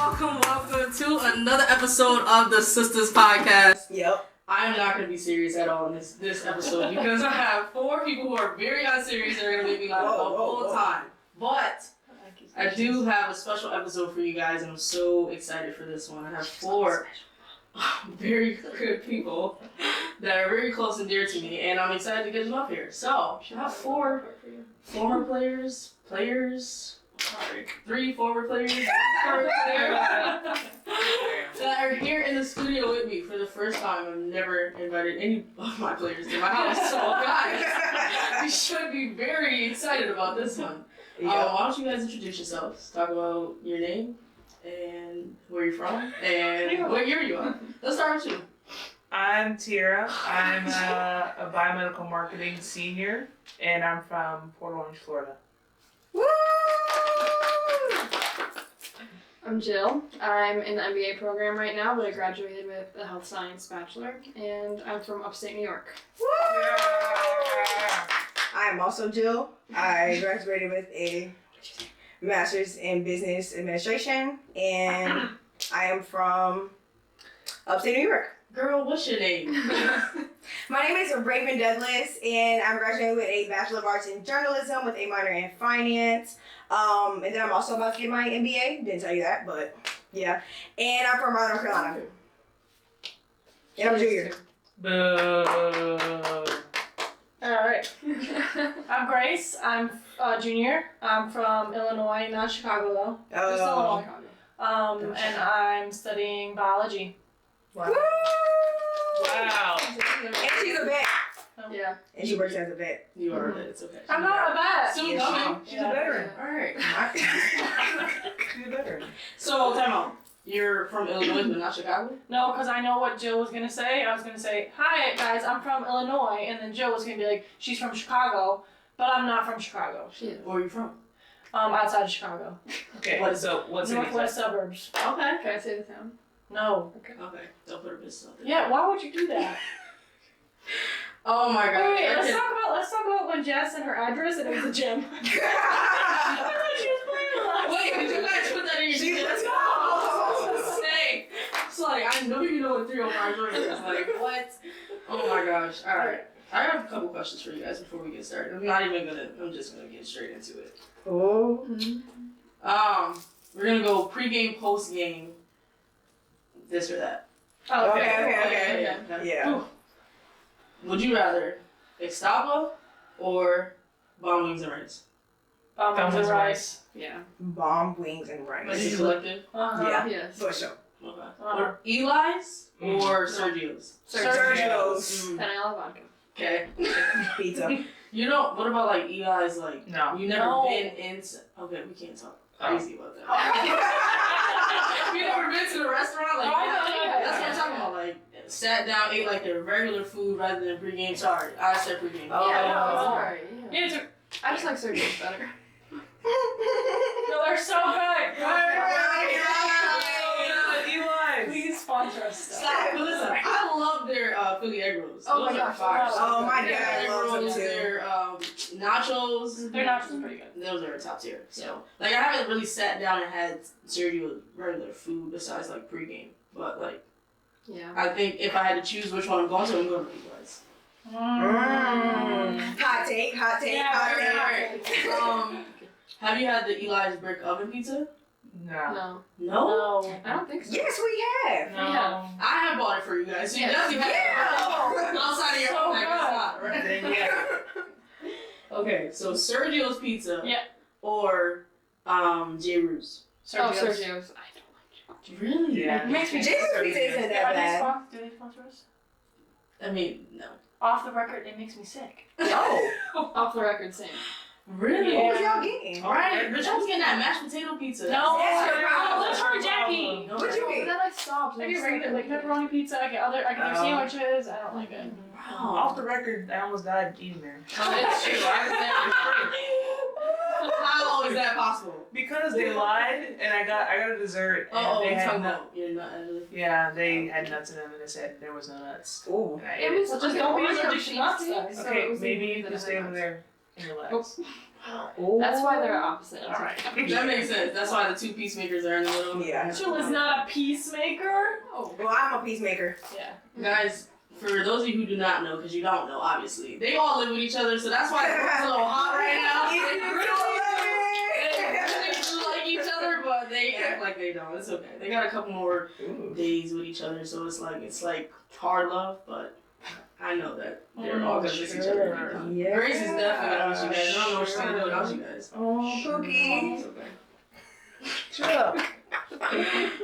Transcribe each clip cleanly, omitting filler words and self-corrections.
welcome to another episode of the Sisters Podcast. Yep. I am not going to be serious at all in this episode because I have 4 people who are very unserious and are going to make me laugh the whole time. But I do have a special episode for you guys, and I'm so excited for this one. I have 4 very good people that are very close and dear to me, and I'm excited to get them up here. So, I have 4 former players, 3 former players, that are here in the studio with me for the first time. I've never invited any of my players to my house, so guys, you should be very excited about this one. Why don't you guys introduce yourselves? Talk about your name and where you're from and what year you are. Let's start with you. I'm Tiera. I'm a biomedical marketing senior, and I'm from Port Orange, Florida. Woo! I'm Jill. I'm in the MBA program right now, but I graduated with a health science bachelor, and I'm from upstate New York. Woo! I'm also Jill. I graduated with a master's in business administration, and I am from upstate New York. Girl, what's your name? My name is Reiven Grace, and I'm graduating with a Bachelor of Arts in Journalism with a minor in finance. And then I'm also about to get my MBA. Didn't tell you that, but yeah. And I'm from North Carolina. And I'm a junior. Boo. Alright. I'm Grace. I'm a junior. I'm from Illinois, not Chicago though. Just Illinois. And I'm studying biology. Wow. Wow. And she's a vet. Yeah. And she works as a vet. You are a vet. It's okay. I'm not a vet. Soon Yes, coming. she's a veteran. Alright. She's a veteran. So, time out. You're from Illinois, but not Chicago? No, because I know what Jill was going to say. I was going to say, hi guys, I'm from Illinois. And then Jill was going to be like, she's from Chicago. But I'm not from Chicago. Where are you from? Outside of Chicago. Okay, so what's it? Northwest suburbs. Okay. Can I say the town? No. Okay. Don't put a business out there. Yeah, why would you do that? Oh my god. Wait, let's talk about when Jess sent her address and it was a gym. I thought she was playing with us. Wait, did you guys put that in your sheet? Let's go. Say. It's like, I know you know what 305 Jordan is. Like, what? Oh my gosh. Alright. I have a couple questions for you guys before we get started. I'm just gonna get straight into it. Oh. We're gonna go pre-game, post-game, this or that. Oh, Okay. Yeah. Ooh. Would you rather Extava or bomb wings and rice? Bomb and rice. Yeah. Bomb, wings, and Is rice. it collective? Yeah. Yes. For sure. Okay. Or Eli's or Sergio's? Sergio's. Vanilla vodka. Okay. Pizza. You know, what about like Eli's? Like, No. you never No. been in. Okay, we can't talk crazy about that. Oh. You never been to the restaurant? Like, Oh, I know, that's what I'm talking about. Like, sat down, ate like their regular food rather than pregame. Sorry, I said pregame. Oh. Yeah, Oh. no, sorry. Yeah. Yeah, it's I just like Sergio's better. no, they're so good. Eli's. Please sponsor us. Stop. But listen, I love their Philly egg rolls. Oh Those my are gosh, fire. oh my Their God, I egg love them rolls, too. their nachos. Their nachos are pretty good. Those are top tier. So, like, I haven't really sat down and had Sergio regular food besides like pregame. But like, Yeah. I think if I had to choose which one I'm going to, I'm going to Eli's. Hot take. Have you had the Eli's brick oven pizza? No. No. No. No. I don't think so. Yes, we have. No. Yeah. I have bought it for you guys. So you Yes. definitely have it. Outside of your So home, like, it's good. not, right? Then yeah. Okay, so Sergio's Pizza. Yeah. Or J. Rue's. Oh, Sergio's. I don't Really? Yeah. It makes me James pizza isn't that bad. Do they sponsor us? I mean, no. Off the record, it makes me sick. No. like. Off the record, same. Really? What was y'all getting? Alright, but y'all was getting that mashed potato pizza. No, That's your no, problem. let's try Jackie. No. What'd you But get? then I stopped. I get regular, like pepperoni pizza. I get do sandwiches. I don't like it. Off the record, I almost died eating there. It's true. How is that possible? Because they lied, and I got a dessert, and Oh, they you're had talking nuts. about you're not really. Yeah, they had nuts in them, and they said there was no nuts. Ooh. And I It ate was Well, just just don't be orange allergic to nuts, cheesesteak, then. so Okay, it was maybe even you that can had stay over nuts. there. and relax. That's why they're opposite. All right. That makes sense. That's why the two peacemakers are in the middle. Yeah. Jewel is not a peacemaker. Oh. Well, I'm a peacemaker. Yeah. Guys, for those of you who do not know, because you don't know, obviously, they all live with each other, so that's why it's a little hot right now. They really like each other, but they act like they don't. It's okay. They got a couple more days with each other, so it's like hard love, but I know that they're all gonna miss each other. Yeah. Grace is definitely gonna miss you guys. I don't know what she's gonna do without you guys. Oh, Pookie. It's okay. Shut up.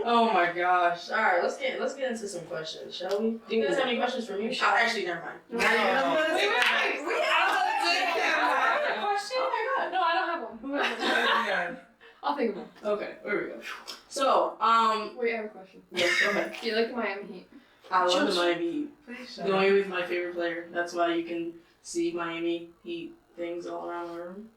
Oh my gosh. Alright, let's get into some questions, shall we? Do you guys have any questions for me? Oh, actually, never mind. We have A question? No, I don't have one. I'll think of one. Okay, there we go. So, Wait, I have a question. yes, go ahead. Do you like the Miami Heat? I love the Miami Heat. Please shut up. Going with my favorite player. That's why you can see Miami Heat things all around the room.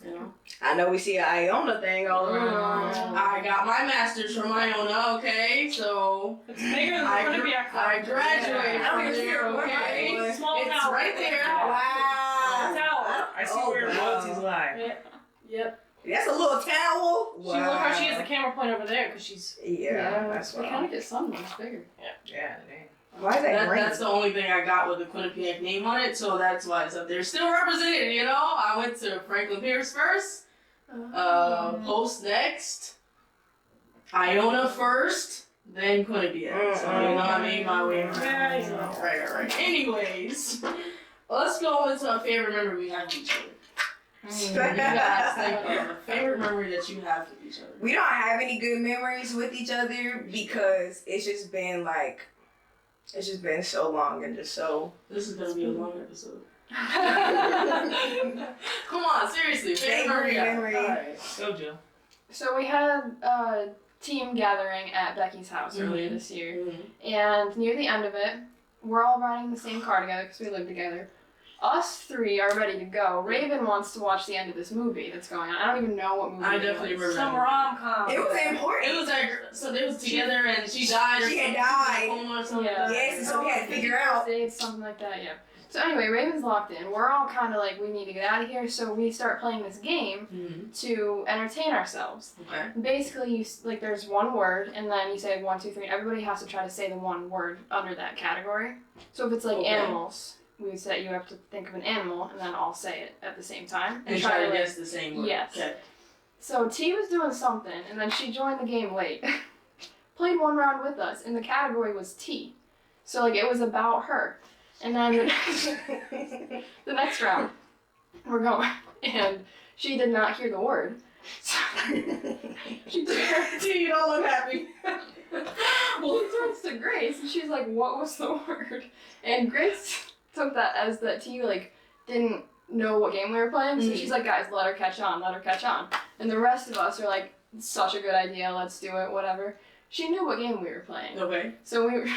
You know? I know we see an Iona thing all around. I got my master's from Iona, okay? So It's bigger than I Olympiac. graduated from there, okay? Small It's tower. right there. Wow. Tower. I see where your loyalties lie. Yep. That's a little towel. She look how she has the camera point over there because she's. Yeah, that's They what. kind of get sun when it's bigger. Yeah, dang. Why is that green? That's the only thing I got with the Quinnipiac name on it, so that's why it's up there. Still represented, you know? I went to Franklin Pierce first, Post next, Iona first, then Quinnipiac. So, you know, I made my way around. Yeah, you know. Right. Anyways, let's go into a favorite memory we have of each other. You guys think of a favorite memory that you have with each other. We don't have any good memories with each other because it's just been so long and just so. This is gonna be a long episode. Come on, seriously, favorite memory. Memory. Go, Jill. So we had a team gathering at Becky's house earlier this year, and near the end of it, we're all riding the same car together because we live together. Us three are ready to go. Raven wants to watch the end of this movie that's going on. I don't even know what movie I it definitely was. remember. Some rom com. It was important. It was like, so they was together and she died or She had something. died. Or something. Yeah. Yes, and so we had to figure out. It's something like that, yeah. So anyway, Raven's locked in. We're all kind of like, we need to get out of here, so we start playing this game to entertain ourselves. Okay. Basically, there's one word, and then you say 1, 2, 3. Everybody has to try to say the one word under that category. So if it's like animals, we would say you have to think of an animal, and then all say it at the same time. And try to guess the same word. Yes. Okay. So T was doing something, and then she joined the game late. Played one round with us, and the category was T. So it was about her. And then the next round, we're going, and she did not hear the word. So she turns, You don't look happy. she turns to Grace, and she's like, "What was the word?" And Grace took that as that T didn't know what game we were playing, so she's like, "Guys, let her catch on, let her catch on." And the rest of us are like, "Such a good idea, let's do it, whatever." She knew what game we were playing, Okay. so we were.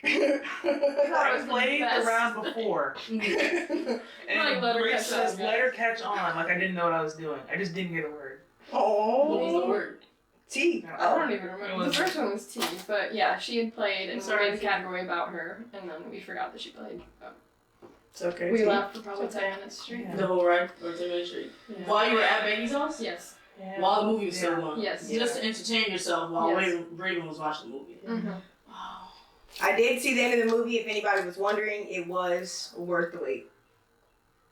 I played the round before. And let her Grace catch says, on, let her catch on. Like I didn't know what I was doing. I just didn't get a word. Oh. What was the word? T. I don't even remember. The first one was T, but yeah, she had played and Sorry. made the category about her, and then we forgot that she played. It's okay. We T. left for probably 10 minutes straight. Yeah. The whole ride or 10 minutes straight. Yeah. While you were at Becky's house? Yes. Yeah. While the movie was still on? Yes. Just to entertain yourself while Yes. Raven was watching the movie. Mm-hmm. Wow. I did see the end of the movie. If anybody was wondering, it was worth the wait.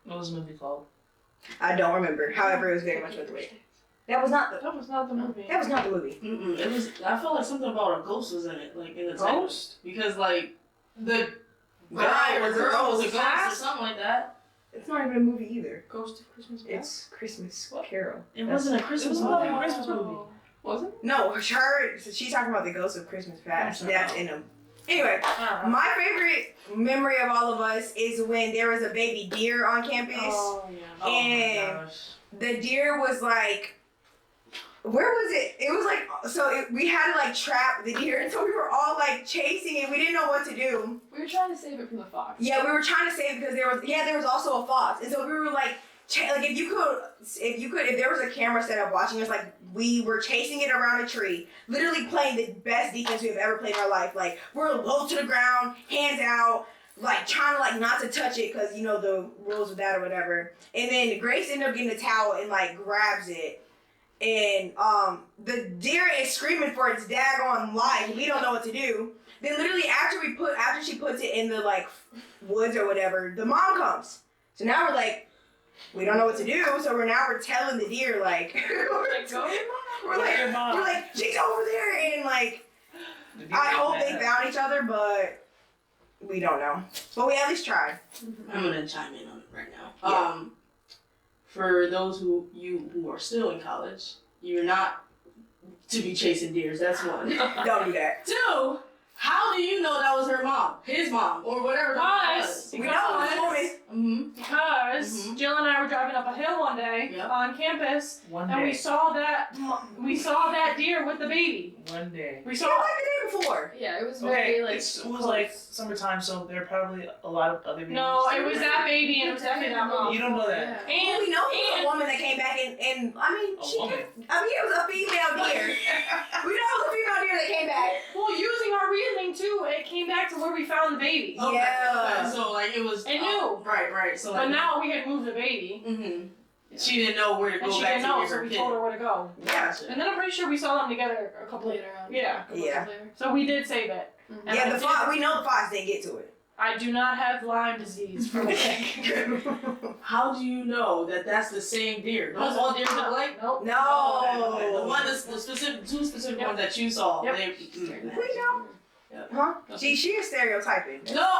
What was the movie called? I don't remember. However, it was very much worth the wait. That was not the. That was not the movie. That was not the movie. Mm-mm. It was. I felt like something about a ghost was in it, like in the title. Ghost? Because like the Guy guy or was a girl was a ghost. ghost or something like that. It's not even a movie either. Ghost of Christmas Past. It's Christmas Carol. It wasn't a Christmas It was movie. not a Christmas movie. Was it? No, her. She's talking about the Ghost of Christmas Past. That's in them. Anyway, Uh-huh. my favorite memory of all of us is when there was a baby deer on campus. Oh, yeah. Oh And- my gosh. The deer was like, where was it? It was like, we had to like trap the deer, and so we were all like chasing it. We didn't know what to do. We were trying to save it from the fox. Yeah, we were trying to save it because there was also a fox, and so we were like, if there was a camera set up watching us, like we were chasing it around a tree, literally playing the best defense we've ever played in our life. Like we're low to the ground, hands out, like trying to like not to touch it because you know the rules with that or whatever. And then Grace ended up getting the towel and like grabs it. And the deer is screaming for its daggone life. We don't know what to do. Then literally after she puts it in the like woods or whatever, the mom comes. So now we're like, we don't know what to do. So we're telling the deer like, we're like she's over there, and like I hope they found each other, but we don't know. But we at least tried. I'm gonna chime in on it right now. Yeah. For those who are still in college, you're not to be chasing deers. That's one. Don't do that. Two, how do you know that was her mom, his mom, or whatever? Because We know this woman. Mm-hmm. Because Jill and I were driving up a hill one day Yep. on campus, One and day. we saw that deer with the baby. One day. We Yeah, saw. like the day before. Yeah, it was Okay, very like. it was like summertime, so there are probably a lot of other babies. No, it was that baby, and it was definitely that mom. You don't know that. Yeah. And We know it was a woman that came back and I mean, A she woman. it was a female deer. We know it was a female deer that came back. well, using our reasoning too, it came back to where we found the baby. Okay, Yeah. okay, so like it was. It knew. Right. So But like. now we had moved the baby, Mm-hmm. She didn't know where to and go she back didn't to know, get so her we kid. told her where to go. Yeah. And then I'm pretty sure we saw them together a couple Later on. Yeah. Yeah. So we did save it. Mhm. And Yeah, I the did- fox. We know the fox didn't get to it. I do not have Lyme disease for the How do you know that that's the same deer? Those all deers look alike? Nope. No. The one that's the specific, two specific ones that you saw. Yep. They, We know. Huh? She is stereotyping. No.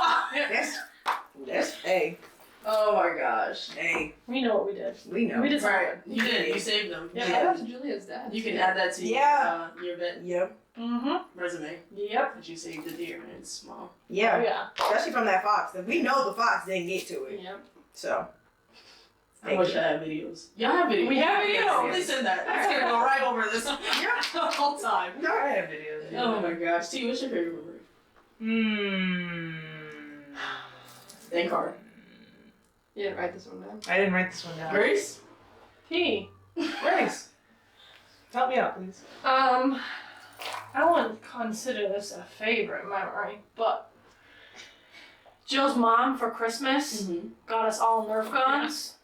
That's hey. Oh my gosh. Hey. We know what we did. We know. We did Right. You did. You saved them. Yeah. Shout out to Julia's dad. You can too. add that to Yeah. your Yep. Mm-hmm. resume Yep. that you saved the deer and it's small. Oh, Yeah. yeah. Especially from that fox. We know the fox didn't get to it. Yep. So. I wish I had videos. Y'all have videos. We have videos. Please send that. It's gonna go right over this the whole time. I have videos. Oh my gosh. T, what's your favorite memory? Thank card. You didn't write this one down. I didn't write this one down. Grace? T. Grace. Help me out, please. I wouldn't consider this a favorite memory, but Jill's mom for Christmas Mm-hmm. got us all Nerf guns.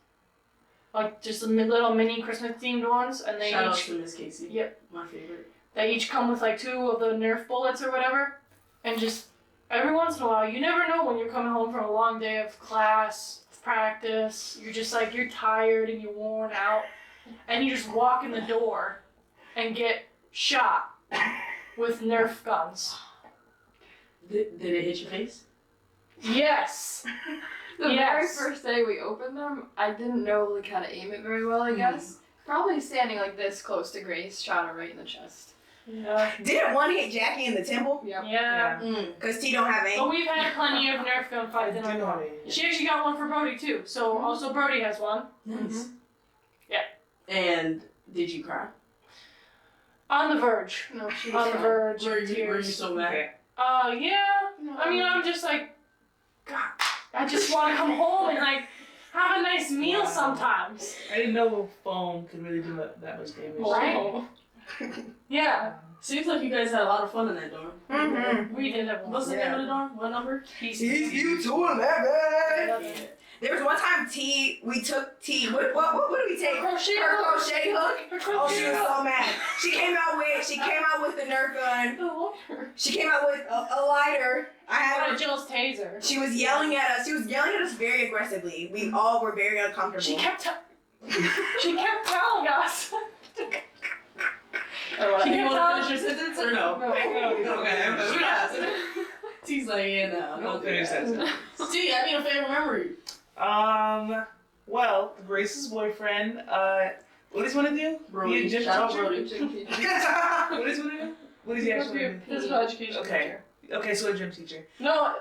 Like just the little mini Christmas themed ones, and they Shout out each to Miss Casey. Yep. My favorite. come with like 2 of the Nerf bullets or whatever, and just every once in a while, you never know when you're coming home from a long day of class, practice, you're just like, you're tired and you're worn out, and you just walk in the door and get shot with Nerf guns. Did it hit your face? Yes. The Yes. very first day we opened them, I didn't know like how to aim it very well, I guess. Probably standing like this close to Grace, shot her right in the chest. Yeah. Didn't one hit Jackie in the temple? Yep. Yeah. Because T don't have aim. But we've had plenty of Nerf gun fights in our dorm. She actually got one for Brody too, so also Brody has one. Nice. Yeah. And did you cry? On the verge. No, she On was the fine. verge Were of you tears. so mad? Okay. Yeah. No, I mean, I'm just like, God, I just want to come home and like have a nice meal Wow. sometimes. I didn't know foam could really do that much damage. Right. Yeah. Seems like you guys had a lot of fun in that dorm. Mm-hmm. We did have What's the name of the dorm? What number? You 211. There was one time we took T. What did we take? Crochet Her hook. crochet hook. Her Oh, she crochet was hook. so mad. She came out with the Nerf gun. She came out with a lighter. I had Out her. of Jill's taser. She was yelling at us. She was yelling at us very aggressively. We all were very uncomfortable. She kept telling us. She didn't want to finish your sentence or no? No. Okay, but we asked. T's like, yeah, no. Don't finish that sentence. T, I need a favorite memory. Well, Grace's boyfriend, what does he want to do? Brody. Be a gym Shout out teacher? Brody. What does he want to do? What does he actually want to Physical education Okay. teacher. do? Okay, so a gym teacher. No.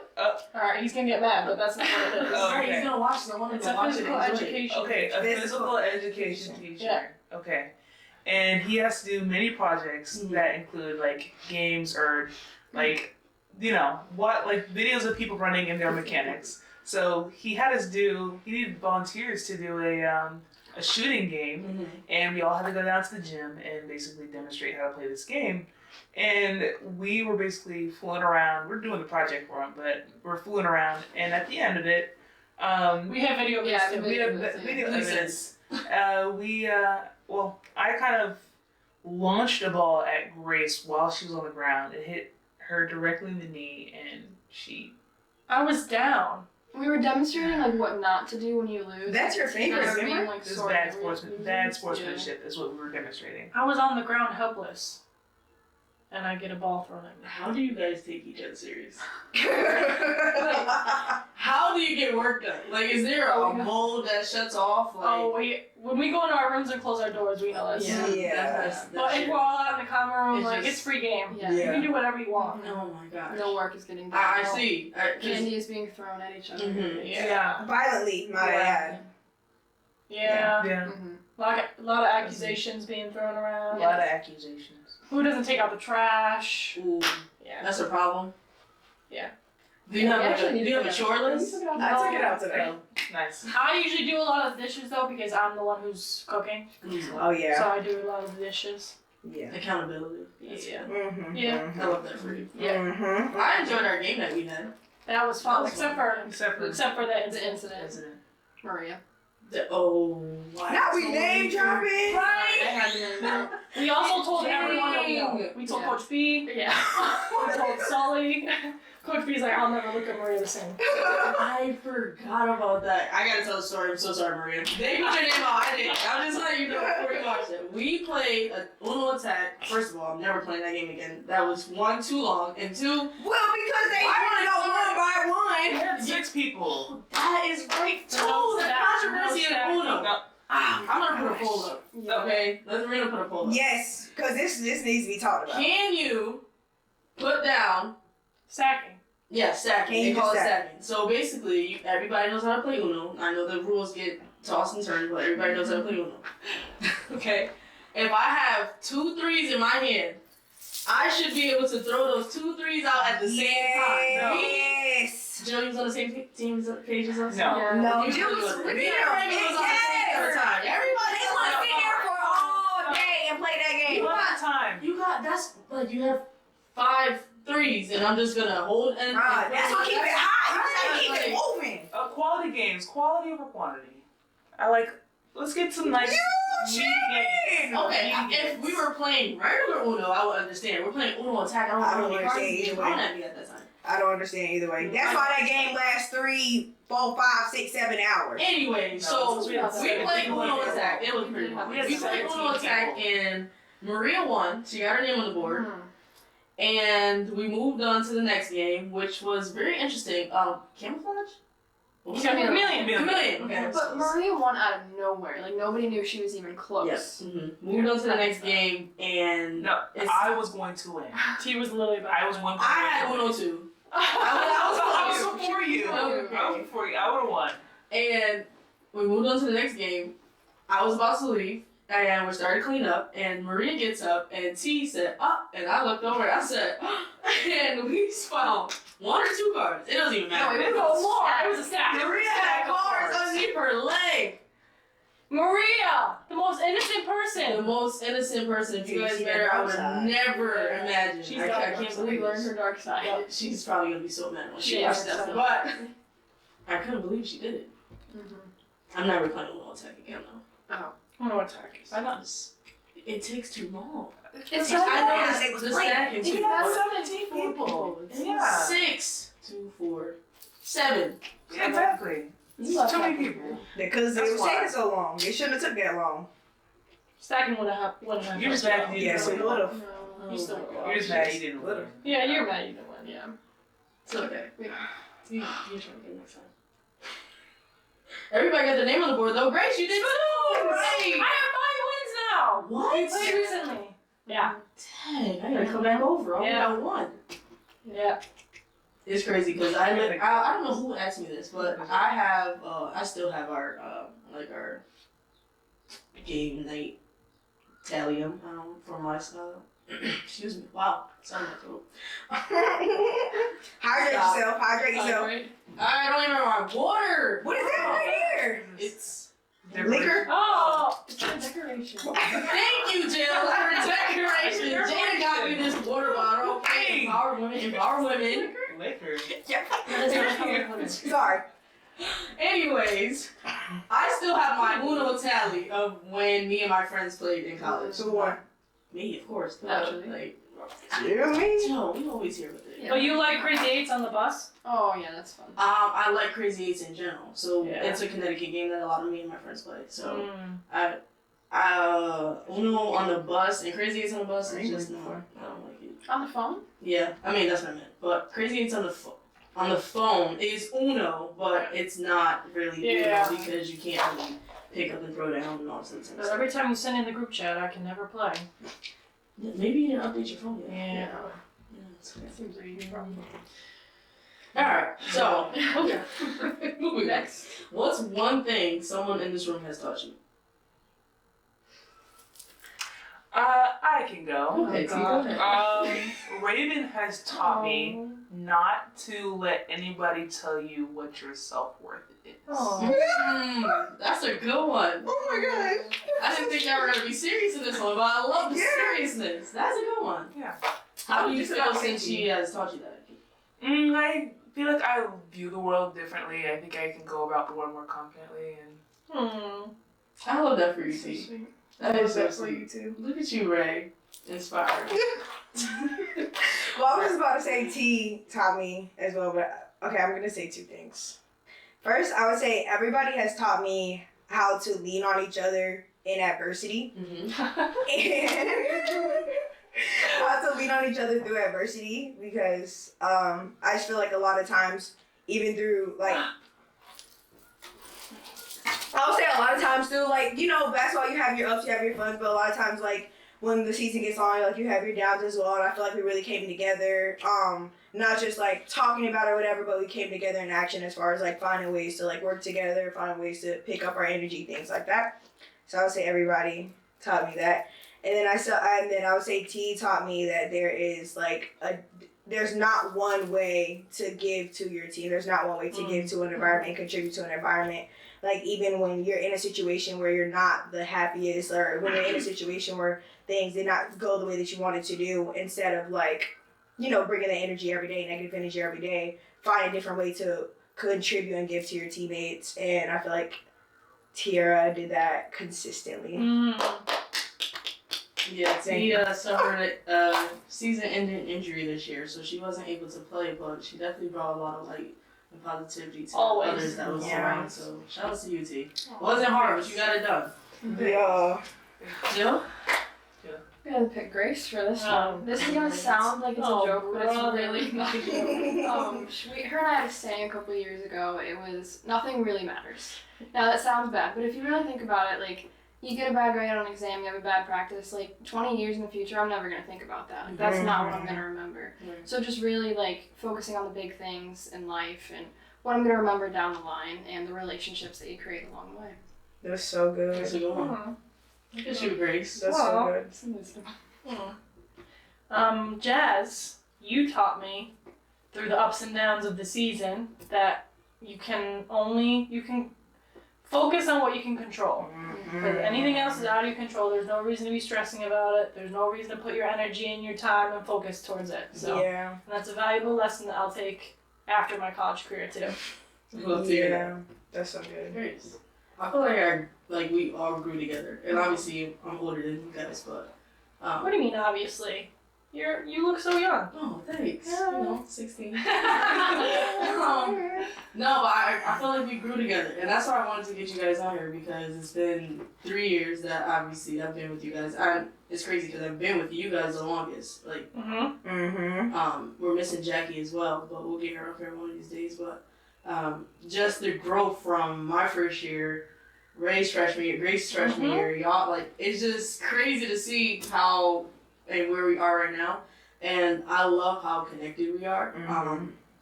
Alright, he's gonna get mad, but that's not what it is. Oh, Right, okay. he's gonna watch the one It's that's a watch it physical and enjoy it. education. Okay, a Physical physical education teacher. Yeah. Okay. And he has to do many projects Mhm. that include like games or like like videos of people running in their mechanics. So he needed volunteers to do a shooting game, Mhm. and we all had to go down to the gym and basically demonstrate how to play this game. And we were basically fooling around. We're doing the project for him, but we're fooling around. And at the end of it, We have video games too. we have Video video License. evidence. I kind of launched a ball at Grace while she was on the ground. It hit her directly in the knee, and she. I was down. We were demonstrating like what not to do when you lose. That's your favorite, Instead of being, remember? like, This is sore bad every- sportsmanship is what we were demonstrating. I was on the ground helpless. And I get a ball thrown at me. How do you guys take each other serious? How do you get work done? Like, is there a mode that shuts off? Like, Oh, wait. When we go into our rooms and close our doors, we know this. Yeah. That's But if we're all out in the common room, It's like, just- it's free game. Yeah. You can do whatever you want. Oh my gosh. No work is getting done. I see. Candy is being thrown at each other. Mhm. Yeah. Violently, might I add. Yeah. Yeah. Mm-hmm. A lot of accusations being thrown A around. lot of accusations. Who doesn't take out the trash? Ooh, Yeah. that's a problem. Yeah. Do you have We like actually a, need do to you have a take short out- list? we took it out I took it out today. Nice. I usually do a lot of the dishes though because I'm the one who's cooking. Oh yeah. So I do a lot of the dishes. Yeah. Accountability. That's Yeah. good. Mm-hmm. Yeah. I love that for you. Yeah. Mm-hmm. I enjoyed our game that we had. That was fun, That was except fun. for the The incident. incident. Maria. Oh, wow. Now we name dropping. I Right. had to know. We also told everyone that we know. Dang. We told Yeah. Coach B. Yeah. We told Sully. Coach B's like, I'll never look at Maria the same. I forgot about that. I gotta tell the story. I'm so sorry, Maria. They put your name out. I didn't. I'm just letting you know before you watch it. We played a Uno attack. First of all, I'm never playing that game again. That was one, too long, and two, Well, because they want to go one by We one. had 6 people. that is right too. No The stack, controversy no of stack. Uno. No. I'm gonna put a poll up. Okay, we're gonna put a poll up. Yes, because this needs to be talked about. Can you put down? Stacking. Yeah, stacking. Can They you call it stack? stacking. So basically, everybody knows how to play Uno. I know the rules get tossed and turned, but everybody knows how to play Uno. Okay? If I have 2 threes in my hand, I should be able to throw those 2 threes out at the same time. No. Yes. Joe, you was on the same page as us? No. Yeah. No, You Jill really was was. with Me them. and Raymond was on the same time. Everybody They was want to on sit here for all day and play that You game. got time. You got, that's, like, you have 5 threes, and I'm just gonna hold and. That's what keep it hot. You gotta Like, keep it moving. Quality games, quality over quantity. Let's get some nice cheap games. Okay, if we were playing regular Uno, I would understand. We're playing Uno attack. I I don't don't know. understand Cards either thrown way. at me at that time. I don't understand either way. That's why that game lasts 3, 4, 5, 6, 7 hours. Anyway, so No, we we had played seven. Uno attack. It was pretty We fun. had We played 17 Uno attack, and Maria won. She got her name on the board, and we moved on to the next game, which was very interesting. Camouflage. What was it? Chameleon. Chameleon. Okay. But Maria won out of nowhere. Like nobody knew she was even close. Yes. Moved on to the next game, and No, it's, I was going to win. He was literally about I was one. I had Uno too. I was before you. Okay. I was before you. I would have won. And we moved on to the next game. I was about to leave, and we started to clean up, and Maria gets up, and T said, up, and I looked over, and I said, and we found 1 or 2 cards. It doesn't even matter. No, it No was more. stacked. It was a stack. Maria had cards underneath her leg. Maria, the most innocent The person. most innocent person. If you Dude, guys she met her, I had would dark have side. never imagined. She's I got can't dark believe We learned this. her dark side. Yep. She's probably gonna be so mad when she She watches is. that. But I couldn't believe she did it. Mhm. I'm never playing Uno attack again though. I know what attack is. Why not? It takes too long. It's I not know bad. they was The playing. stacking You too. got 17 people. Yeah. 6, 2, 4, 7. Yeah, exactly. You Too many people. Because it That's was why. taking so long. It shouldn't have took that long. Stacking would have happened. You're just mad you didn't Yes, win. it would have. No. You still would You're just mad you didn't win. Yeah, you're mad you didn't win. Yeah. It's okay. We- You try to get it next time. Everybody got their name on the board though. Grace, you did too! I Right! have 5 wins now. We What? played recently. Yeah. Dang, I gotta come back over. I only Yeah. got 1. Yeah. It's crazy because I don't know who asked me this, but I still have our our game night tallium from last excuse me. Wow, sorry my throat. Hydrate Stop. yourself. Hydrate yourself. Right? I don't even remember my water. What is that right here? It's Liquor? Oh! Decoration. Thank you, Jill, for decoration. Jada got me this water bottle. Okay, empower women, empower women. Liquor. Sorry. Anyways, I still have my Uno tally of when me and my friends played in college. Who won? Me, of course. Naturally. Like, You and me? Joe, we always here with it. Yeah. But you like Crazy Eights on the bus? Oh yeah, that's fun. I like Crazy Eights in general. So Yeah. it's a Connecticut game that a lot of me and my friends play. So Mm. Uno on the bus and Crazy Eights on the bus I is ain't just played no. before. I don't like it. On the phone? Yeah, I mean that's what I meant. But Crazy Eights on the phone is Uno, but it's not really Yeah. Uno because you can't really pick up and throw down and all this other But stuff. every time you send in the group chat, I can never play. Maybe you didn't update your phone yet. Yeah. It's okay. Seems like a problem. Alright, so moving next. What's one thing someone in this room has taught you? I can go. Okay, T, go God. ahead. Raven has taught me not to let anybody tell you what your self-worth is. That's a good one. Oh my gosh. I didn't think y'all were gonna be serious in this one, but I love the Yeah. seriousness. That's a good one. Yeah. How do you Just feel about since she has taught you that? I feel like I view the world differently. I think I can go about the world more confidently and I love that for you, T. Sweet. That is so That's for sweet. you too. Look at you, Ray. Inspired. Well, I was just about to say T taught me as well, but okay, I'm gonna say two things. First, I would say everybody has taught me how to lean on each other in adversity. And how to lean on each other through adversity because I just feel like a lot of times, even through like, I would say a lot of times through like, you know, basketball you have your ups, you have your funs, but a lot of times like when the season gets on, like you have your downs as well. And I feel like we really came together, not just like talking about it or whatever, but we came together in action as far as like finding ways to like work together, finding ways to pick up our energy, things like that. So I would say everybody taught me that. And then I would say T taught me that there is like there's not one way to give to your team. There's not one way to give to an environment and contribute to an environment. Like even when you're in a situation where you're not the happiest, or when you're in a situation where things did not go the way that you wanted to do, instead of like, you know, bringing the energy every day, negative energy every day, find a different way to contribute and give to your teammates. And I feel like Tiera did that consistently. Yeah, T suffered a season-ending injury this year, so she wasn't able to play, but she definitely brought a lot of light and positivity to Always. others that was Yeah. around. So shout out to you, T. Wasn't hard, but you got it done. Yeah. Jill? We gotta pick Grace for this Oh, one. This is gonna sound like it's Oh, a joke, but it's brother. really not a joke. Her and I had a saying a couple years ago. It was, nothing really matters. Now that sounds bad, but if you really think about it, like, you get a bad grade on an exam, you have a bad practice, like 20 years in the future, I'm never gonna think about that. Like, that's not what I'm gonna remember. Mhm. So just really like focusing on the big things in life and what I'm gonna remember down the line and the relationships that you create along the way. That's so good. That's a good one. Look at you, Grace. That's so good. Some wisdom. Jazz, you taught me through the ups and downs of the season that you can focus on what you can control. Because anything else is out of your control. There's no reason to be stressing about it. There's no reason to put your energy and your time and focus towards it. So Yeah. and that's a valuable lesson that I'll take after my college career too. Love to hear that. Yeah. That's so good. Grace. I feel like we all grew together, and obviously I'm older than you guys, but What do you mean? Obviously, you look so young. oh, thanks. Yeah. You know, 16. No, but I feel like we grew together, and that's why I wanted to get you guys on here, because it's been 3 years that obviously I've been with you guys. It's crazy because I've been with you guys the longest. Like, we're missing Jackie as well, but we'll get her up here one of these days. But just the growth from my first year, Ray's freshman year, Grace's freshman year, y'all, like, it's just crazy to see how and where we are right now. And I love how connected we are.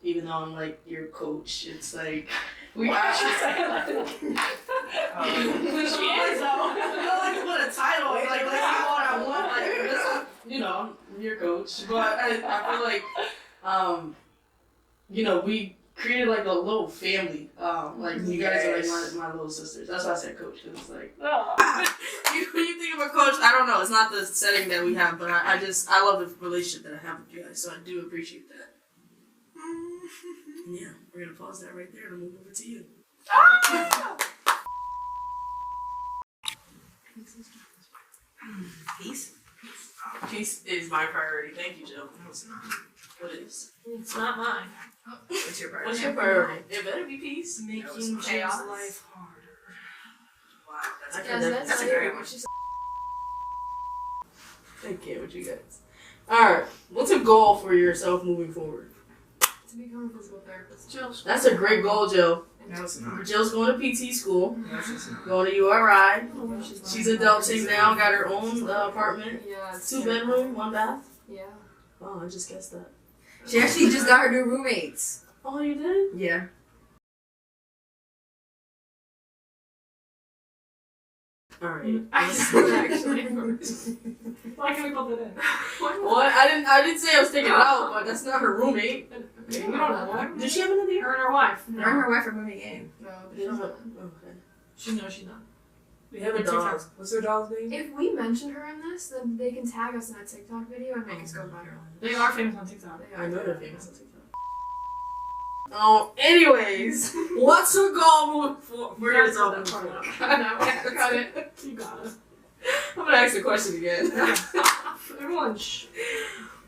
Even though I'm like your coach, it's like we actually she is though. I like to put a title like let's see what I want. Like this, you know, I'm your coach. But I feel like you know, we created like a little family. Like you guys are like my little sisters. That's why I said coach. Cause it's like when you think of a coach, I don't know. It's not the setting that we have, but I love the relationship that I have with you guys. So I do appreciate that. Yeah, we're gonna pause that right there and move over to you. Peace. Peace is my priority. Thank you, Jill. No, it's not. What is? It's not mine. What's your priority? What's your priority? It better be peace. Making Jim's chaos. life harder. Wow, that's a great one. I can't with you guys. Alright, what's a goal for yourself moving forward? To become a physical therapist. Jill. That's a great goal, Jill. No, it's not. Jill's going to PT school, No, it's not. going to URI. She's adulting now, got her own apartment. Yeah. It's 2 bedroom, 1 bath. Yeah. Oh, I just guessed that. She actually just got her new roommates. Oh, you did? Yeah. Alright. Actually. Why can we put that in? What? I didn't say I was taking it out, but that's not her roommate. Okay, we don't know that. Does she have another year? Her and her wife. Her and her wife are moving in. No, but She she's doesn't. not. Okay. She knows she's not. We have a dog. What's her dog's name? If we mention her in this, then they can tag us in a TikTok video and make us go viral. They are famous on TikTok. They I are. know they're famous on TikTok. Oh, anyways, what's her goal moving forward? We're gonna tell that part out. No, cut it. You got it. I'm gonna ask the question again. Everyone, shh.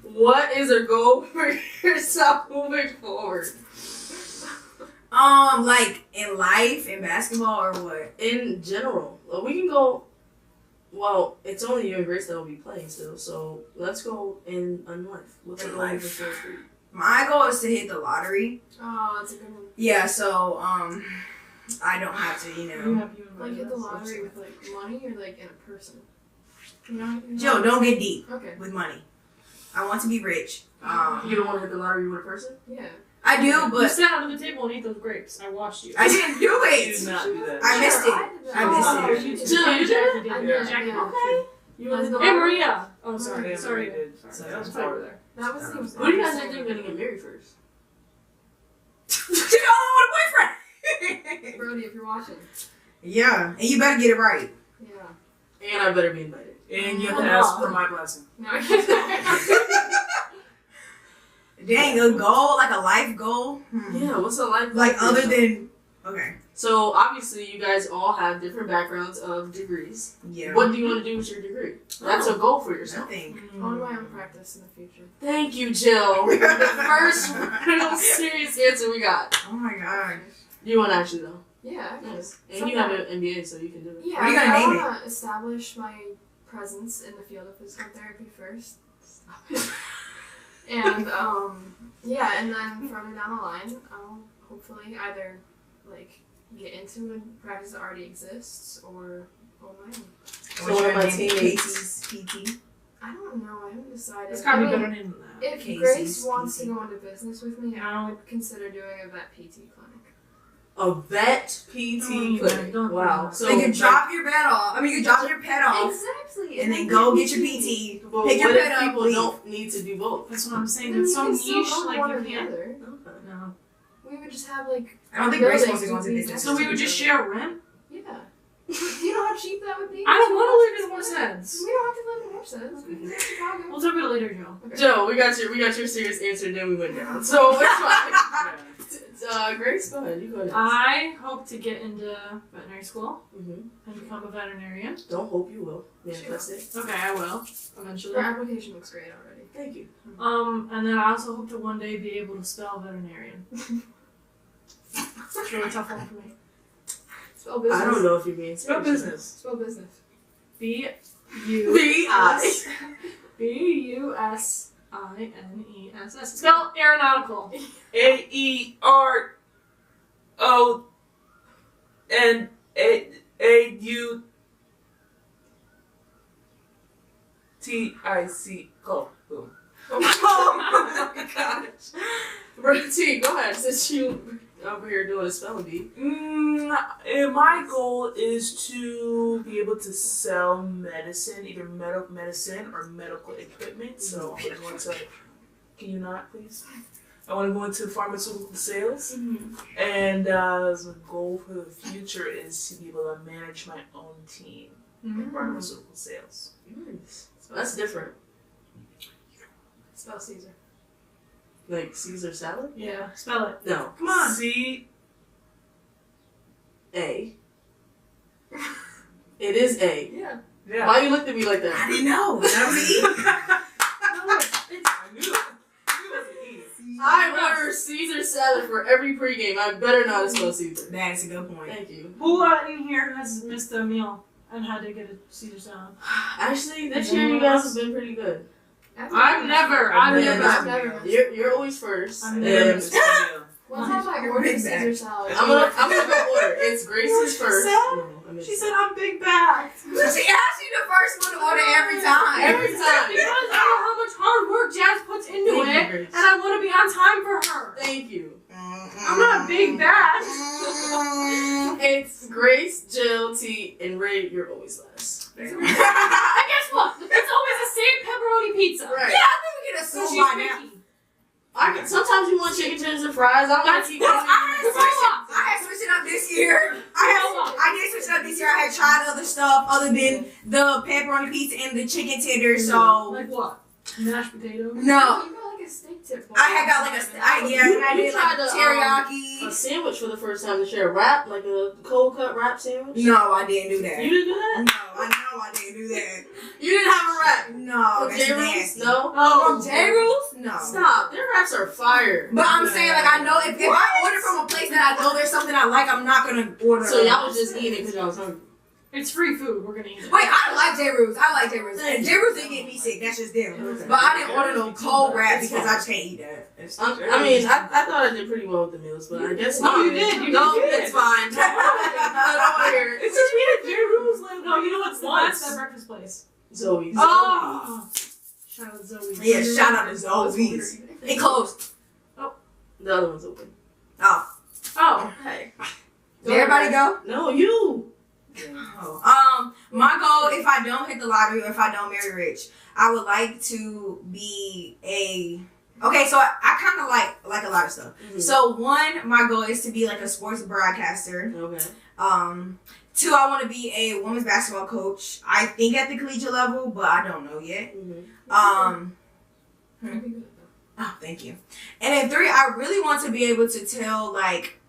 What is a goal for yourself moving forward? Like in life, in basketball, or what? In general, we can go. Well, it's only you and Grace that will be playing still, so let's go in life. What's a In goal moving life. forward for you? My goal is to hit the lottery. Oh, that's a good one. Yeah, so I don't have to, You know. have you Like hit the lottery with like money or like in a person. You know? Joe, don't get deep Okay. with money. I want to be rich. You don't want to hit the lottery with a person? Yeah. I do, You but sat under the table and ate those grapes. I watched you. I didn't do You it. did not do that. I missed it. I did that. I missed it. You Jill, you did? did. I Yeah. did. Jackie Yeah. did. You want to hit the Hey lottery? Maria. Oh sorry. Yeah, Sorry. Maria did. Sorry. So That was that's fine. far. There. That was the Who do you guys think you're gonna get married first? She don't want a boyfriend. Brody, if you're watching. Yeah, and you better get it right. Yeah. And I better be invited. And you have to ask for my blessing. No. Dang, a goal, like a life goal. Yeah, what's a life Like for other yourself? than okay. So obviously you guys all have different backgrounds of degrees. Yeah. What do you want to do with your degree? That's a goal for yourself. Nothing. I want my own practice in the future. Thank you, Jill. The first real serious answer we got. Oh my gosh. You want to actually though? Yeah. I guess. And you have an MBA, so you can do it. Yeah, What are you gonna I name want to establish my presence in the field of physical therapy first. Stop it. And yeah, and then further down the line, I'll hopefully either like get into a practice that already exists or own my own. So what are my teammates? PT. I don't know. I haven't decided. It's gotta be I mean, better name than that. if Casey's Grace wants PT. to go into business with me, I would consider doing a vet PT clinic. A vet PT clinic. Don't do Wow. that. So So you can drop your pet off. I mean, you can drop your pet off, Exactly. and then go get your PT. But Pick your what pet if up, people leave. don't need to do both? That's what I'm saying. Then It's we so can still niche. go Like one or you the can't. other. No. We would just have like. I don't think Grace wants to buildings go into would be business. So we would just share rent. Yeah. Do you know how cheap that would be? I don't want to live in Horseheads. We don't have to live in Horseheads. We can go to Chicago. We'll talk about it later, Joe. Okay. Joe, we got your serious answer, then we went down. So it's fine. Grace, go ahead. You go ahead. I hope to get into veterinary school Mm-hmm. and become a veterinarian. Don't hope you will. Manifest it. Okay, I will eventually. Your application looks great already. Thank you. And then I also hope to one day be able to spell veterinarian. It's a really tough one for me. Spell business. I don't know if you're being Spell serious. business. Spell business. B-I. B-U-S-I-N-E-S-S. Spell aeronautical. AERONAUTIC. Go. Boom. Oh my gosh. T, go ahead. Since you over here doing a spelling bee. And my goal is to be able to sell medicine, either medicine or medical equipment. So I want to. Can you not, please? I want to go into pharmaceutical sales. And the goal for the future is to be able to manage my own team in pharmaceutical sales. Nice. That's different. Spell Caesar. Like Caesar salad? Yeah, spell it. No. Come on. C. A. It is A. Yeah. Yeah. Why you looked at me like I that? didn't know. That was E. I knew it. I order Caesar salad for every pregame. I better not spell Caesar. That's a good point. Thank you. Who in here has missed a meal and had to get a Caesar salad? Actually, this year you guys have been pretty good. I've never. You're always first. I've And never missed a meal. One time I ordered Caesar salad. I'm gonna go order. It's Grace's first. She said I'm big back. She asked you the first one to order every time. Every time. Because I know how much hard work Jazz puts into Thank you, it, Grace. and I want to be on time for her. Thank you. I'm not big back. It's Grace, Jill, T, and Ray. You're always last. And guess what? It's always the same pepperoni pizza. Right. Yeah, I think we get a So soup she's by now. picky. Sometimes you want chicken tenders and fries. I don't want to keep Well, eating. I had switched it up this year. I did switch it up this year. I had tried other stuff other than the pepperoni pizza and the chicken tenders. So Like what? Mashed potatoes? no, You got like a steak tip. I had got like and I You did tried like the, teriyaki. A sandwich for the first time this year. A wrap, like a cold cut wrap sandwich. No, I didn't do that. You didn't do that? No, I know I didn't do that. You didn't have a wrap. No, From that's J. Rules? nasty. No. Oh, From J. Rules? No. Stop. Their wraps are fire. But I'm saying like I know if I order from a place that I know there's something I like, I'm not gonna order. So y'all was just eating because y'all was hungry. It's free food. We're gonna eat it. Wait, I like J. Rules. I like J. Rules. And J. Rules didn't get me sick. That's just them. But I didn't order no cold wrap because I just can't eat that. I thought I did pretty well with the meals, but I guess No, not. you did. You No, did. it's fine. I don't want to hear it. It's just we had J. Rules. No, you know what's the best? That breakfast place. Zoe's. Oh. Shout out to Zoe. Yeah, shout out to Zoe's. It closed. The other one's open. Oh. Hey. Did everybody go? No, you. My goal, if I don't hit the lottery or if I don't marry rich, I would like to be okay, so I kind of like a lot of stuff. Mm-hmm. So one, my goal is to be like a sports broadcaster. Okay. Two, I want to be a women's basketball coach. I think at the collegiate level, but I don't know yet. Mm-hmm. Oh, thank you. And then three, I really want to be able to tell like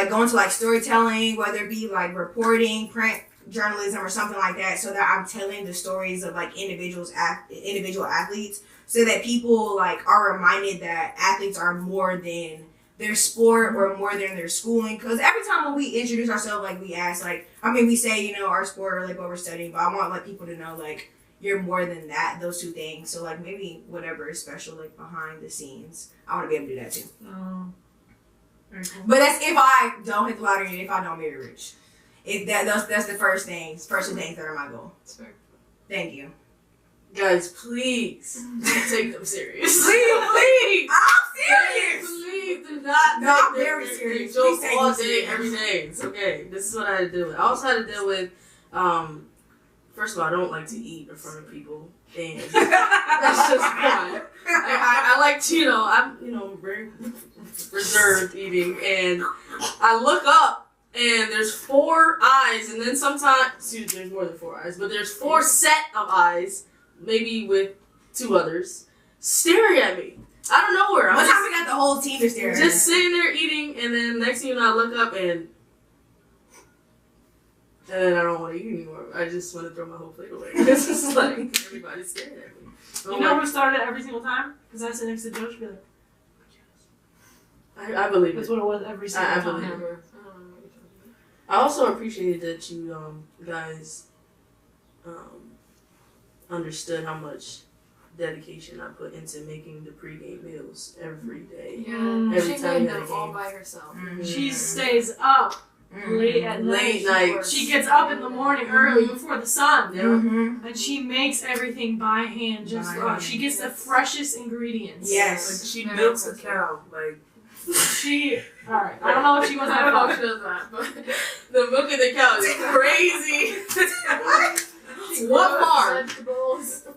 going to like storytelling, whether it be like reporting, print journalism, or something like that, so that I'm telling the stories of like individual athletes, so that people like are reminded that athletes are more than their sport or more than their schooling. Because every time when we introduce ourselves, like we ask, like we say our sport or like what we're studying, but I want like people to know like you're more than that, those two things. So like maybe whatever is special like behind the scenes, I want to be able to do that too. Very cool. But that's if I don't hit the lottery and if I don't marry rich. If that's the first two things that are my goal. Thank you. Guys, please take them serious. Please. I'm serious. Please do not. No, I'm take very their serious. jokes Please take all me day, serious. every day. It's okay. This is what I had to deal with. I also had to deal with, first of all, I don't like to eat in front of people. And that's just one. I like to, I'm, very reserved eating. And I look up and there's 4 eyes. And then sometimes, there's more than 4 eyes, but there's 4 set of eyes, maybe with 2 others, staring at me. I don't know where. One time we got the whole team to stare at us. Just sitting there eating, and then next thing you know, I look up and then I don't want to eat anymore. I just want to throw my whole plate away. It's just like everybody's staring at me. You know who started it every single time? Because I sit next to Joe, she'd be like, I believe that's it. what it was every single I time. believe it. I also appreciated that you guys understood how much dedication I put into making the pregame meals every day. Yeah, Every she time made you had them a all game. by herself. She stays up late at night. Late night. She gets up in the morning early before the sun. Yeah. Mm-hmm. And she makes everything by hand. She gets the freshest ingredients. Yes. Like she milks a cow. Like Alright, I don't know if she was I don't know if she does that, but the milk in the cow is crazy. What farm? Vegetables.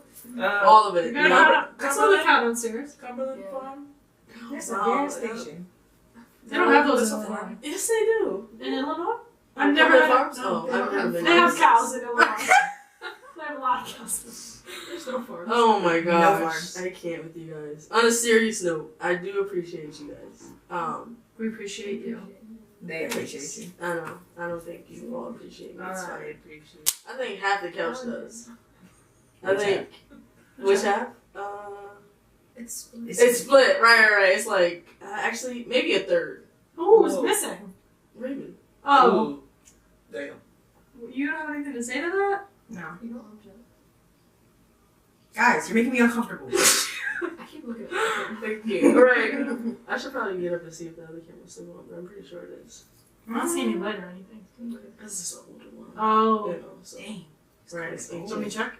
All of it. You gotta Yeah. count on the count on Sears. Cumberland Yeah. Farm? That's a Wow, gas station. They don't have those That's in a Illinois. farm. Yes, they do. In Illinois? Oh, I've never had farms. it. Oh, I've never been. They have cows in Illinois. They have a lot of cows. There's no farms. Oh my No gosh, farms. I can't with you guys. On a serious note, I do appreciate you guys. We appreciate you. They appreciate you. I know. I don't think you all appreciate me. It's I fine. appreciate I think half the couch does. I think which half? It's It's split. Right. It's like actually maybe a third. Who was Whoa. missing? Raven. Oh. Ooh. Damn. You don't have anything to say to that? No. You don't love Joe. Guys, you're making me uncomfortable. I keep looking at him. Thank you. Right. I should probably get up and see if the other camera's still on, but I'm pretty sure it is. I'm not seeing you later or anything. This is an older one. Oh. You know, so. Dang. Right. Let me check.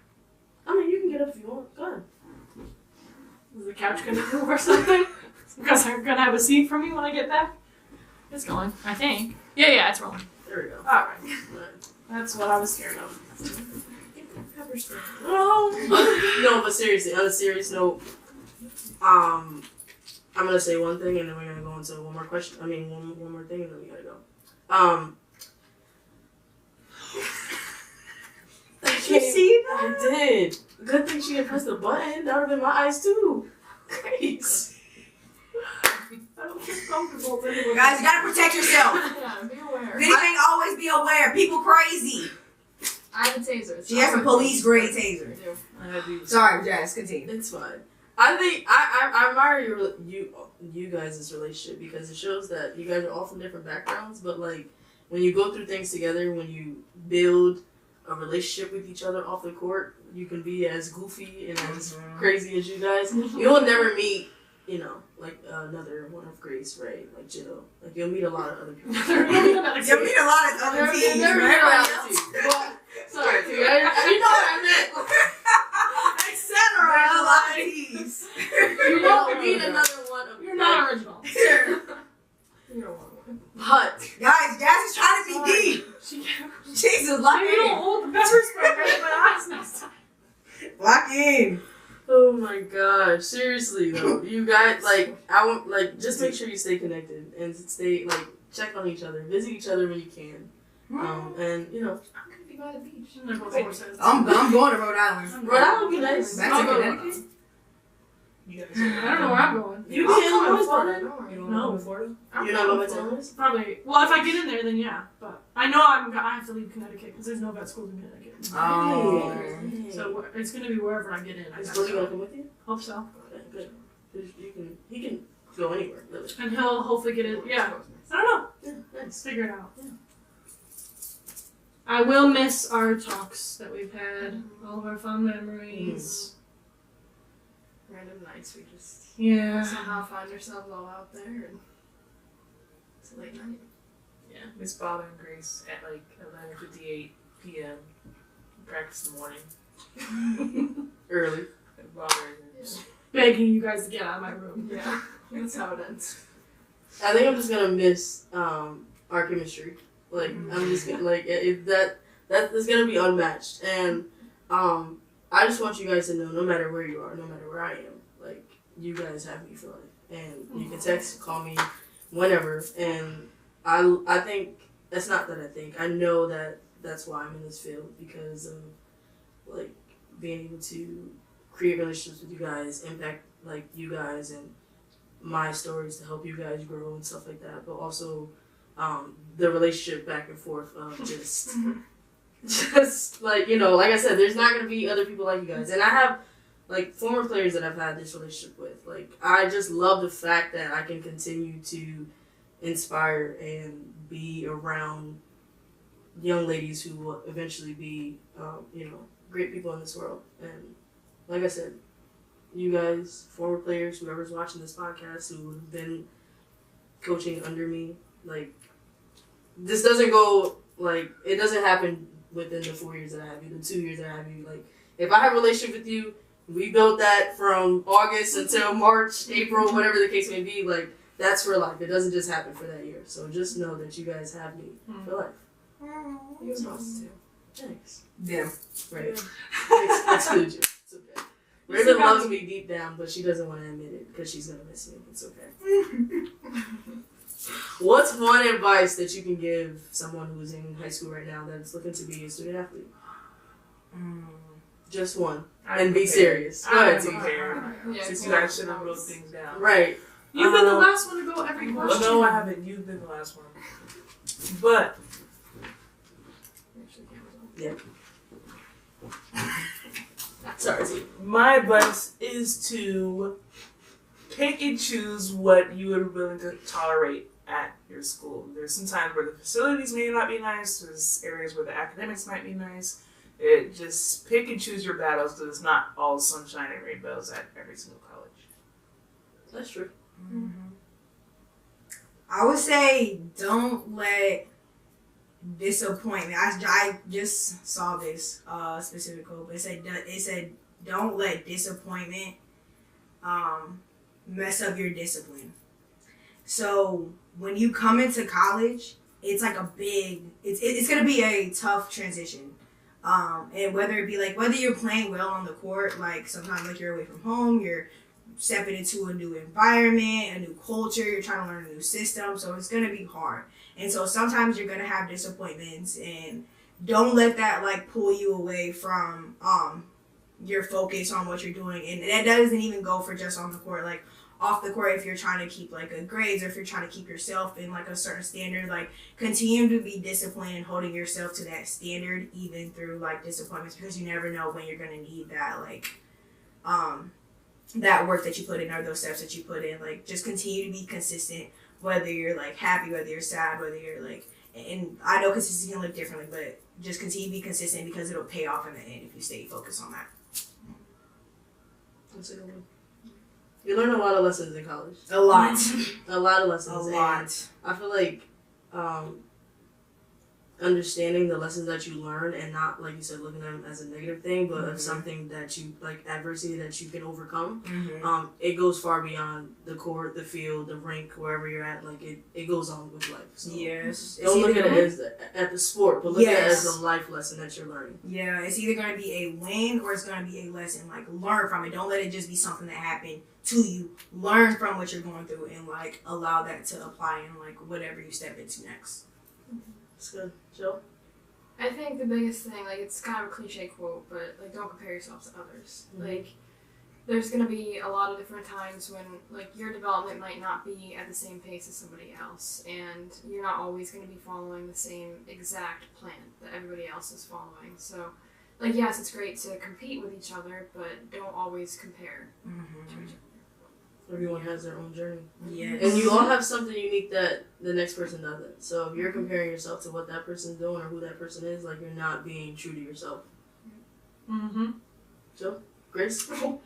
I mean, you can get up if you want. Go ahead. Is the couch gonna move or something? Because I'm gonna have a seat for me when I get back? It's going, I think. Yeah, it's rolling. There we go. Alright. Right. That's what I was scared of. Pepper spray. No, but seriously, on a serious note, I'm gonna say one thing and then we're gonna go into one more question. I mean, one more thing and then we gotta go. Did you see that? I did. Good thing she didn't press the button. That would have been my eyes too. Grace. I don't feel comfortable with anyone. Guys, you gotta protect yourself. Yeah, be aware. If anything, always be aware. People crazy. I have a taser. She has a police grade taser. I do. I had these. Sorry, Jazz, continue. It's fine. I think I admire you guys' relationship because it shows that you guys are all from different backgrounds, but like when you go through things together, when you build a relationship with each other off the court, you can be as goofy and as crazy as you guys. You'll never meet, like another one of Grace, right? Like Jill. Like you'll meet a lot of other people. You meet a lot of other teams, Never meet right? a lot of people. But, sorry, you know what I meant. Etc. A lot of teams. You won't meet another one of You're not original. You're one. But Guys, Jazz is trying to be deep. Jesus, lock You don't in. hold the pepper spray right in my eyes next time. Lock in. oh my gosh, seriously though, you guys I want just make sure you stay connected and stay check on each other, visit each other when you can, and I'm gonna be by the beach. I'm gonna go horses. I'm going to Rhode Island. Rhode Island would be nice. Back I'll to go. Connecticut? You guys I don't know where I'm going. You I'll can come always in Florida. Florida. Don't worry. You don't No. know Florida? You're not going to Taylor's? Probably. Well, if I get in there, then yeah. But I know I have to leave Connecticut because there's no vet schools in Connecticut. Oh. So it's gonna be wherever I get in. I Is gotta Billy go. gonna come with you? Hope so. Okay, good. He can go anywhere, really. And he'll hopefully get it. Yeah. I don't know. Yeah, nice. Figure it out. Yeah. I will miss our talks that we've had, all of our fun memories. Random nights we just Yeah. somehow find ourselves all out there and it's a late night. Yeah. Miss bothering Grace at 11:58 p.m. Practice in the morning. Early. And bothering her. Begging you guys to get out of my room. Yeah, that's how it ends. I think I'm just gonna miss our chemistry. I'm just gonna that's gonna be unmatched. And I just want you guys to know, no matter where you are, no matter where I am, you guys have me for life. And you can text, call me, whenever. And I think it's not that I think. I know that that's why I'm in this field because of being able to create relationships with you guys, impact you guys and my stories to help you guys grow and stuff like that. But also the relationship back and forth of just like I said, there's not gonna be other people like you guys. And I have former players that I've had this relationship with. I just love the fact that I can continue to inspire and be around young ladies who will eventually be great people in this world. And like I said, you guys, former players, whoever's watching this podcast who have been coaching under me, this doesn't go it doesn't happen within the 4 years that I have you, the 2 years that I have you. If I have a relationship with you, we built that from August until March, April, whatever the case may be. That's for life. It doesn't just happen for that year. So just know that you guys have me for life. He was supposed to. Thanks. Yeah. Right. Exclude you. It's okay. Raven loves me deep down, but she doesn't want to admit it because she's gonna miss me. It's okay. What's one advice that you can give someone who's in high school right now that's looking to be a student athlete? Just one. And be serious. Go ahead, T. Since you guys should have wrote things down. Right. You've been the last one to go every question. Well, no, I haven't. You've been the last one. But Yeah. Sorry. my advice is to pick and choose what you are willing to tolerate at your school. There's some times where the facilities may not be nice. There's areas where the academics might be nice. It just pick and choose your battles because it's not all sunshine and rainbows at every single college. That's true. I would say don't let disappointment. I just saw this specific quote, but it said don't let disappointment mess up your discipline. So when you come into college, it's like it's gonna be a tough transition. And whether it be like whether you're playing well on the court, like sometimes like you're away from home, you're stepping into a new environment, a new culture, you're trying to learn a new system, so it's gonna be hard. And so sometimes you're gonna have disappointments, and don't let that like pull you away from your focus on what you're doing. And that doesn't even go for just on the court, like off the court. If you're trying to keep like good grades, or if you're trying to keep yourself in like a certain standard, like continue to be disciplined and holding yourself to that standard even through like disappointments, because you never know when you're gonna need that like that work that you put in, or those steps that you put in. Like just continue to be consistent, whether you're like happy, whether you're sad, whether you're like, and I know consistency can look differently, but just continue to be consistent because it'll pay off in the end if you stay focused on that. That's a good one. You learn a lot of lessons in college. A lot. A lot of lessons. A lot. I feel like understanding the lessons that you learn and not, like you said, looking at them as a negative thing, but of something that you, like adversity that you can overcome, it goes far beyond the court, the field, the rink, wherever you're at. Like it goes on with life. So Yes. don't look at it as at the sport, but look at it as a life lesson that you're learning. Yeah, it's either going to be a win or it's going to be a lesson. Like, learn from it. Don't let it just be something that happened to you. Learn from what you're going through and, like, allow that to apply in, like, whatever you step into next. That's good. Joe? I think the biggest thing, like, it's kind of a cliche quote, but, like, don't compare yourself to others. Like, there's going to be a lot of different times when, like, your development might not be at the same pace as somebody else, and you're not always going to be following the same exact plan that everybody else is following. So, like, yes, it's great to compete with each other, but don't always compare to each other. Everyone has their own journey. Yes. And you all have something unique that the next person doesn't. So if you're comparing yourself to what that person's doing or who that person is, like, you're not being true to yourself. Joe? Grace? I'm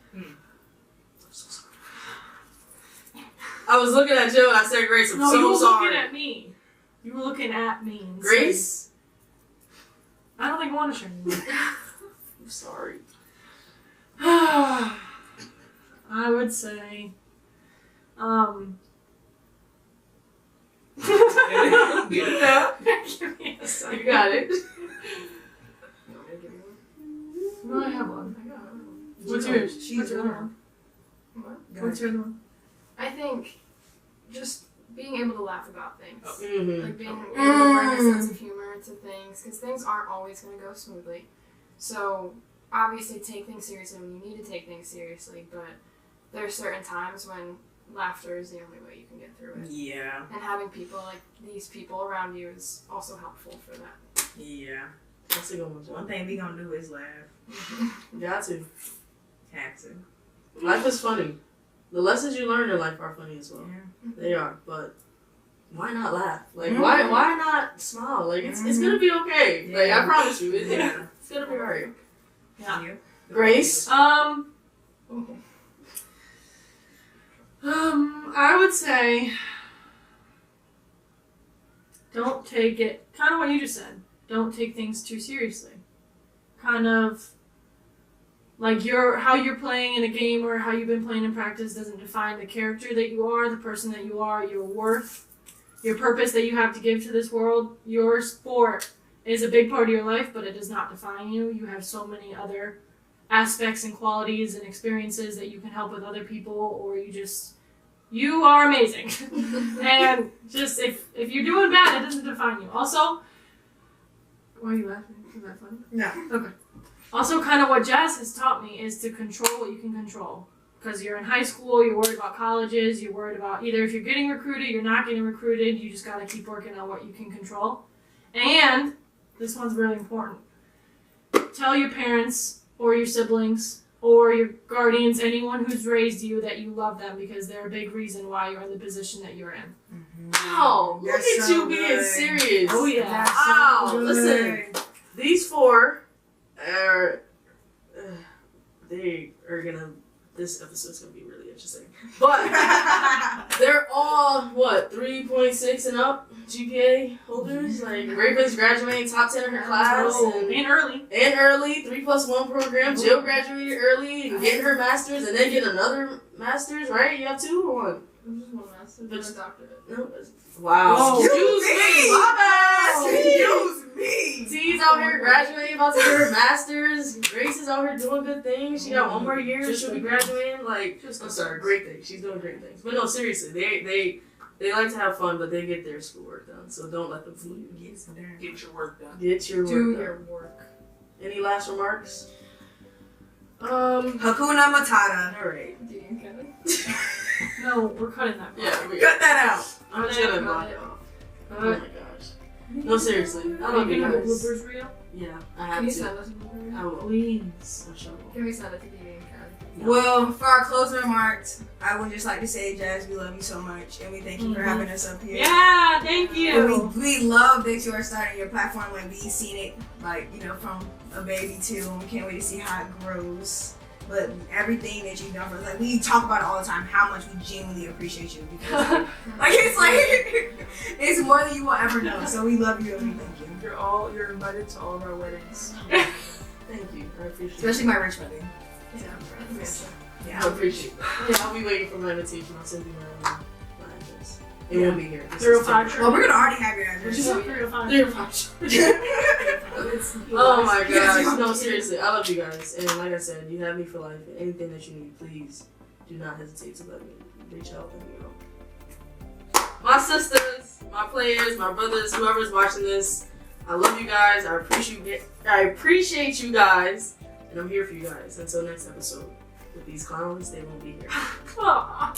so sorry. I was looking at Joe and I said Grace. I'm No, so you were sorry. looking at me. You were looking at me. Grace? I don't think I want to share anymore. I'm sorry. I would say, Get it out. give me a second. You got it. No, I have one. What's yours? What's your other one? What's your other one? I think just being able to laugh about things. Mm-hmm. Like being able to bring a sense of humor to things, because things aren't always going to go smoothly. So obviously take things seriously when you need to take things seriously, but there are certain times when laughter is the only way you can get through it. Yeah. And having people like these people around you is also helpful for that. Yeah. That's a good one, Joe. One thing we gonna do is laugh. Got to. Have to. Life is funny. The lessons you learn in life are funny as well. Yeah. They are, but why not laugh? Like, why not smile? Like, it's gonna be okay. Yeah. Like, I promise you, it's Yeah. gonna be alright. Yeah. Grace? I would say, don't take it, kind of what you just said, don't take things too seriously. Kind of, like how you're playing in a game or how you've been playing in practice doesn't define the character that you are, the person that you are, your worth, your purpose that you have to give to this world. Your sport is a big part of your life, but it does not define you. You have so many other aspects and qualities and experiences that you can help with other people, or you are amazing. And just if you're doing bad, it doesn't define you. Also, why are you laughing? Is that funny? No. Okay. Also, kind of what Jazz has taught me is to control what you can control. Because you're in high school, you're worried about colleges, you're worried about either if you're getting recruited, you're not getting recruited, you just got to keep working on what you can control. And, this one's really important, tell your parents or your siblings or your guardians, anyone who's raised you, that you love them, because they're a big reason why you're in the position that you're in. Wow, look That's at so you being good. serious. Oh, yeah. Wow, So listen, these four are, they are gonna, this episode's gonna be really interesting. But they're all, what, 3.6 and up GPA holders? Like, Reiven's graduating top 10 in her class. And early. And early, 3+1 program. Jill graduated early and getting her master's and then getting another master's, right? You have two or one? Just one master, But- a doctorate. No. Wow. Oh, Excuse me. My bad. Excuse me. T's out here graduating, about to get her master's. Grace is out here doing good things. She got one more year. She'll be graduating. Like, I'm sorry, great things. She's doing great things. But no, seriously, they like to have fun, but they get their schoolwork done. So don't let them fool you. Get your work done. Get your work Do done. your work. Any last remarks? Hakuna Matata. All right. Do you, Kevin? No, we're cutting that part. Yeah, we Cut that out. I'm just gonna block it off. Oh my gosh. No, seriously. I Are love you you gonna have a guys. bloopers reel? Yeah, I Can have you to. send us a movie? I will. Please. I shall. Can we send it to DD and Karen? Well, for our closing remarks, I would just like to say, Jazz, we love you so much, and we thank you for having us up here. Yeah, thank And you. we love that you are starting your platform. Like, we've seen it, like, you know, from a baby too, and we can't wait to see how it grows. But everything that you've done for us, like, we talk about it all the time, how much we genuinely appreciate you. Because, like, it's more than you will ever know. So we love you and we thank you. You're invited to all of our weddings. Thank you. I appreciate Especially my rich wedding. it. I appreciate that. Yeah, I'll be waiting for my invitation. I'll send you my address. It won't be here. This is 305 temporary. Well, we're gonna already have your Which address. is a 305. 305. Oh my gosh. No, seriously. I love you guys. And like I said, you have me for life. Anything that you need, please do not hesitate to let me reach out and you know. My sisters, my players, my brothers, whoever's watching this, I love you guys. I appreciate you guys. And I'm here for you guys. Until next episode. With these clowns, they won't be here. Aw.